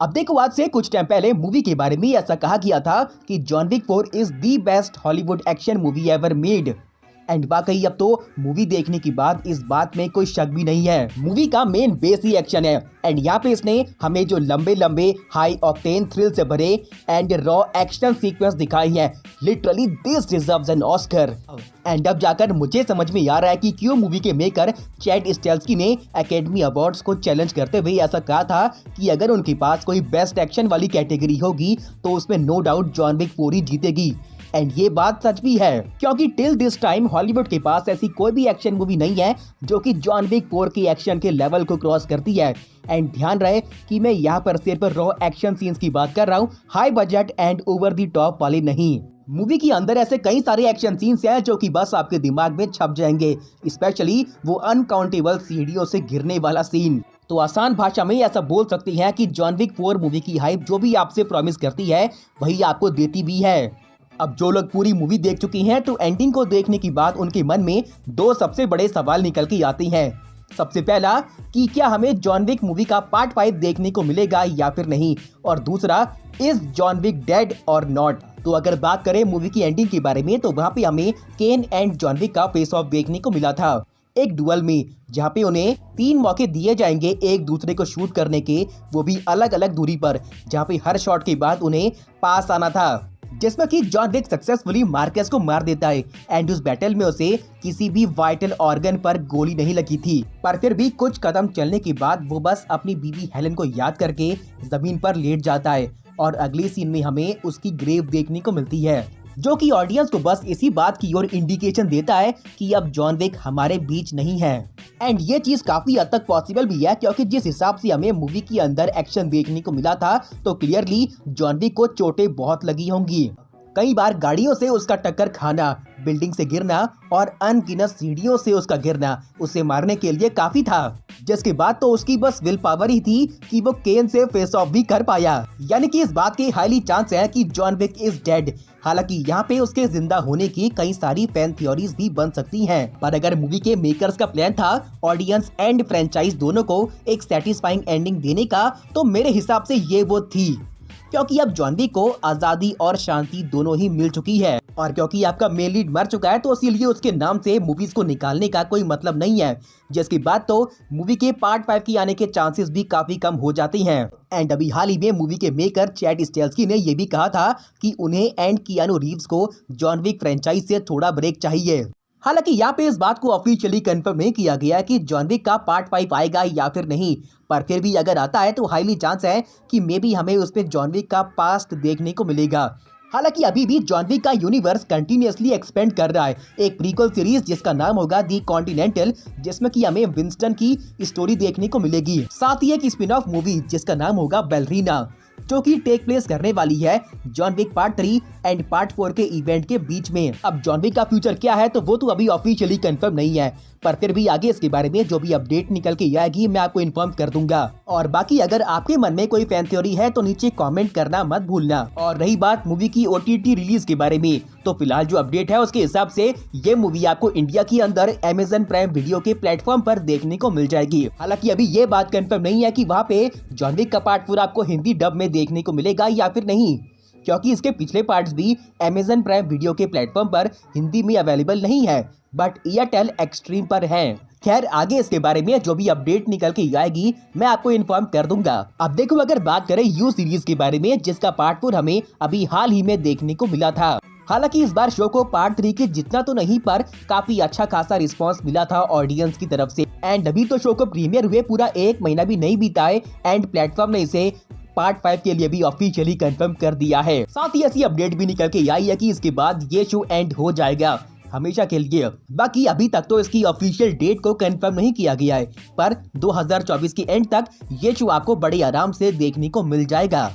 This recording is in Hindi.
अब देखो, आज से कुछ टाइम पहले मूवी के बारे में ऐसा कहा गया था कि John Wick 4 is the best Hollywood action movie ever made. And वाकई अब तो मूवी देखने के बाद इस बात में कोई शक भी नहीं है। मूवी का मेन बेस ही एक्शन है एंड यहाँ पे इसने हमें जो लंबे लंबे हाई ऑक्टेन थ्रिल से भरे एंड रॉ एक्शन सीक्वेंस दिखाई है, literally this deserves an Oscar. And अब जाकर मुझे समझ में आ रहा है कि क्यों मूवी के मेकर चैड स्टेल्स्की ने एकेडमी अवार्ड्स को चैलेंज करते हुए ऐसा कहा था कि अगर उनके पास कोई बेस्ट एक्शन वाली कैटेगरी होगी तो उसमें नो डाउट जॉन विक 4 ही जीतेगी। एंड ये बात सच भी है, क्योंकि टिल दिस टाइम हॉलीवुड के पास ऐसी कोई भी एक्शन मूवी नहीं है जो कि जॉन विक 4 की एक्शन के लेवल को क्रॉस करती है। एंड ध्यान रहे कि मैं यहाँ पर सिर्फ रॉ एक्शन सीन्स की बात कर रहा हूँ, high budget and over the top वाले नहीं। मूवी के अंदर ऐसे कई सारे एक्शन सीन्स हैं जो कि बस आपके दिमाग में छप जाएंगे, स्पेशली वो अनकाउंटेबल सीढ़ियों से गिरने वाला सीन। तो आसान भाषा में ऐसा बोल सकते हैं कि जॉन विक 4 मूवी की हाइप जो भी आपसे प्रॉमिस करती है वही आपको देती भी है। अब जो लोग पूरी मूवी देख चुके हैं तो एंडिंग को देखने के बाद उनके मन में दो सबसे बड़े सवाल निकल के आते हैं। सबसे पहला कि क्या हमें जॉन विक मूवी का पार्ट 5 देखने को मिलेगा या फिर नहीं, और दूसरा इज जॉन विक डेड और नॉट। तो अगर बात करें मूवी की एंडिंग के बारे में तो वहाँ पे हमें केन एंड जॉन विक का फेस ऑफ देखने को मिला था, एक डुअल में, जहाँ पे उन्हें 3 मौके दिए जाएंगे एक दूसरे को शूट करने के, वो भी अलग अलग दूरी पर, जहाँ पे हर शॉट के बाद उन्हें पास आना था, जिसमें कि जॉन विक सक्सेसफुली मार्कस को मार देता है एंड उस बैटल में उसे किसी भी वाइटल ऑर्गन पर गोली नहीं लगी थी। पर फिर भी कुछ कदम चलने के बाद वो बस अपनी बीवी हेलन को याद करके जमीन पर लेट जाता है और अगले सीन में हमें उसकी ग्रेव देखने को मिलती है, जो कि ऑडियंस को बस इसी बात की ओर इंडिकेशन देता है कि अब जॉन विक हमारे बीच नहीं है। एंड ये चीज काफी हद तक पॉसिबल भी है, क्योंकि जिस हिसाब से हमें मूवी के अंदर एक्शन देखने को मिला था तो क्लियरली जॉन विक को चोटें बहुत लगी होंगी। कई बार गाड़ियों से उसका टक्कर खाना, बिल्डिंग से गिरना और अनगिनत सीढ़ियों से उसका गिरना उसे मारने के लिए काफी था, जिसके बाद तो उसकी बस विल पावर ही थी कि वो केन से फेस ऑफ भी कर पाया। यानी कि इस बात के हाईली चांस है कि जॉन विक इज डेड। हालांकि यहाँ पे उसके जिंदा होने की कई सारी फैन थ्योरीज भी बन सकती हैं, पर अगर मूवी के मेकर्स का प्लान था ऑडियंस एंड फ्रेंचाइज दोनों को एक सेटिस्फाइंग एंडिंग देने का, तो मेरे हिसाब से ये वो थी, क्योंकि अब जॉन विक को आजादी और शांति दोनों ही मिल चुकी है, और क्योंकि आपका मेन लीड मर चुका है तो इसीलिए उसके नाम से मूवीज को निकालने का कोई मतलब नहीं है, जिसके बाद तो मूवी के पार्ट 5 की आने के चांसेस भी काफी कम हो जाते हैं। एंड अभी हाल ही में मूवी के मेकर चैड स्टेल्स्की ने ये भी कहा था कि उन्हें एंड कियानू रीव्स को जॉन विक फ्रेंचाइज से थोड़ा ब्रेक चाहिए। हालांकि यहाँ पे इस बात को ऑफिशियली कंफर्म नहीं किया गया कि जॉन विक का पार्ट 5 आएगा या फिर नहीं, पर फिर भी अगर आता है तो हाईली चांस है कि मे बी हमें उसमें जॉन विक का पास्ट देखने को मिलेगा। हालांकि अभी भी जॉन विक का यूनिवर्स कंटिन्यूअसली एक्सपेंड कर रहा है, एक प्रीक्वल सीरीज जिसका नाम होगा दी कॉन्टिनेंटल, जिसमें कि हमें विंस्टन की स्टोरी देखने को मिलेगी, साथ ही एक स्पिन ऑफ मूवी जिसका नाम होगा बैलरीना, जो कि टेक प्लेस करने वाली है John Wick part 3 and part 4 के इवेंट के बीच में। अब जॉन विक का फ्यूचर क्या है तो वो तो अभी ऑफिशियली कंफर्म नहीं है, पर फिर भी आगे इसके बारे में जो भी अपडेट निकल के आएगी मैं आपको इन्फॉर्म कर दूंगा। और बाकी अगर आपके मन में कोई फैन थ्योरी है तो नीचे कमेंट करना मत भूलना। और रही बात मूवी की OTT रिलीज के बारे में, तो फिलहाल जो अपडेट है उसके हिसाब से ये मूवी आपको इंडिया के अंदर Amazon प्राइम वीडियो के प्लेटफॉर्म पर देखने को मिल जाएगी। हालांकि अभी ये बात कंफर्म नहीं है कि वहाँ पे जॉन विक का पार्ट 4 आपको हिंदी डब में देखने को मिलेगा या फिर नहीं, क्योंकि इसके पिछले पार्ट्स भी Amazon प्राइम वीडियो के प्लेटफॉर्म पर हिंदी में अवेलेबल नहीं है, बट एयरटेल एक्सट्रीम पर है। खैर आगे इसके बारे में जो भी अपडेट निकल के आएगी मैं आपको इन्फॉर्म कर दूंगा। अब देखो, अगर बात करें यू सीरीज के बारे में जिसका पार्ट 4 हमें अभी हाल ही में देखने को मिला था। हालांकि इस बार शो को पार्ट 3 के जितना तो नहीं पर काफी अच्छा खासा रिस्पांस मिला था ऑडियंस की तरफ से। एंड अभी तो शो को प्रीमियर हुए पूरा 1 महीना भी नहीं बीता है एंड प्लेटफॉर्म ने इसे पार्ट 5 के लिए भी ऑफिशियली कंफर्म कर दिया है। साथ ही ऐसी अपडेट भी निकल के आई है कि इसके बाद ये शो एंड हो जाएगा हमेशा के लिए। बाकी अभी तक तो इसकी ऑफिशियल डेट को कंफर्म नहीं किया गया है, पर 2024 के एंड तक ये शो आपको बड़े आराम से देखने को मिल जाएगा।